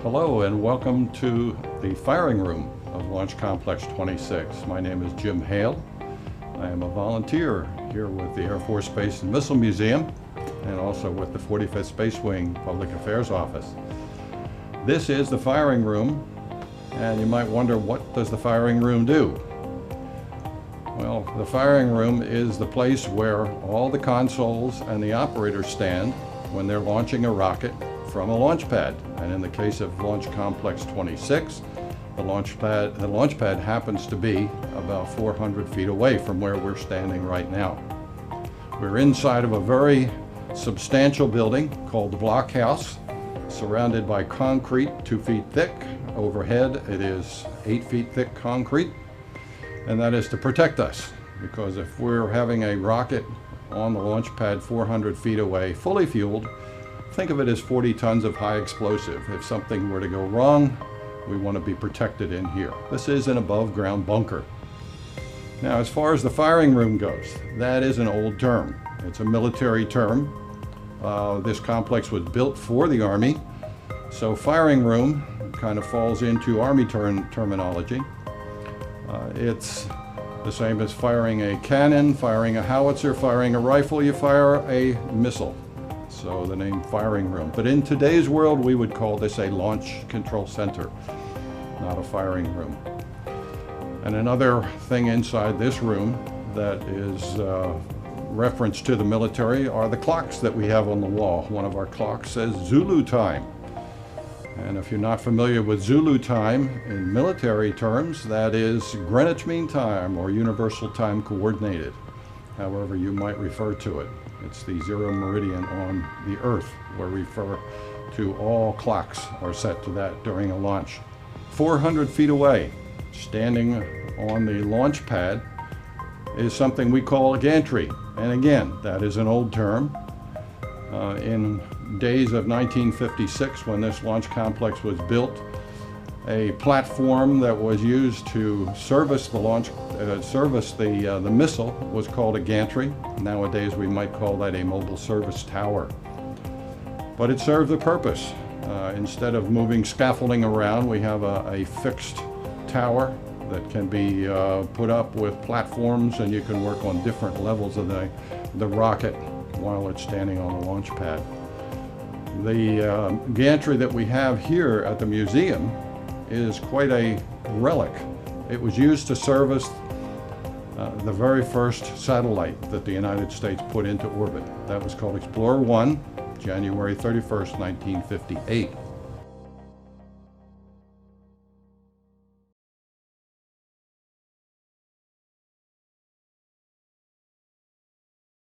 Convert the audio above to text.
Hello and welcome to the firing room of Launch Complex 26. My name is Jim Hale. I am a volunteer here with the Air Force Space and Missile Museum and also with the 45th Space Wing Public Affairs Office. This is the firing room, and you might wonder, what does the firing room do? Well, the firing room is the place where all the consoles and the operators stand when they're launching a rocket from a launch pad. And in the case of Launch Complex 26, the launch pad happens to be about 400 feet away from where we're standing right now. We're inside of a very substantial building called the Block House, surrounded by concrete 2 feet thick. Overhead it is 8 feet thick concrete, and that is to protect us, because if we're having a rocket on the launch pad 400 feet away, fully fueled, think of it as 40 tons of high explosive. If something were to go wrong, we want to be protected in here. This is an above ground bunker. Now, as far as the firing room goes, that is an old term. It's a military term. This complex was built for the Army, so firing room kind of falls into Army terminology. It's the same as firing a cannon, firing a howitzer, firing a rifle. You fire a missile, so the name firing room. But in today's world, we would call this a launch control center, not a firing room. And another thing inside this room that is reference to the military are the clocks that we have on the wall. One of our clocks says Zulu time. And if you're not familiar with Zulu time in military terms, that is Greenwich Mean Time or Universal Time Coordinated, however you might refer to it. It's the zero meridian on the Earth, where we refer to all clocks are set to that during a launch. 400 feet away, standing on the launch pad, is something we call a gantry. And again, that is an old term. In days of 1956, when this launch complex was built, a platform that was used to service the the missile was called a gantry. Nowadays we might call that a mobile service tower. But it served the purpose. Instead of moving scaffolding around, we have a fixed tower that can be put up with platforms, and you can work on different levels of the rocket while it's standing on the launch pad. The gantry that we have here at the museum is quite a relic. It was used to service the very first satellite that the United States put into orbit. That was called Explorer 1, January 31st, 1958.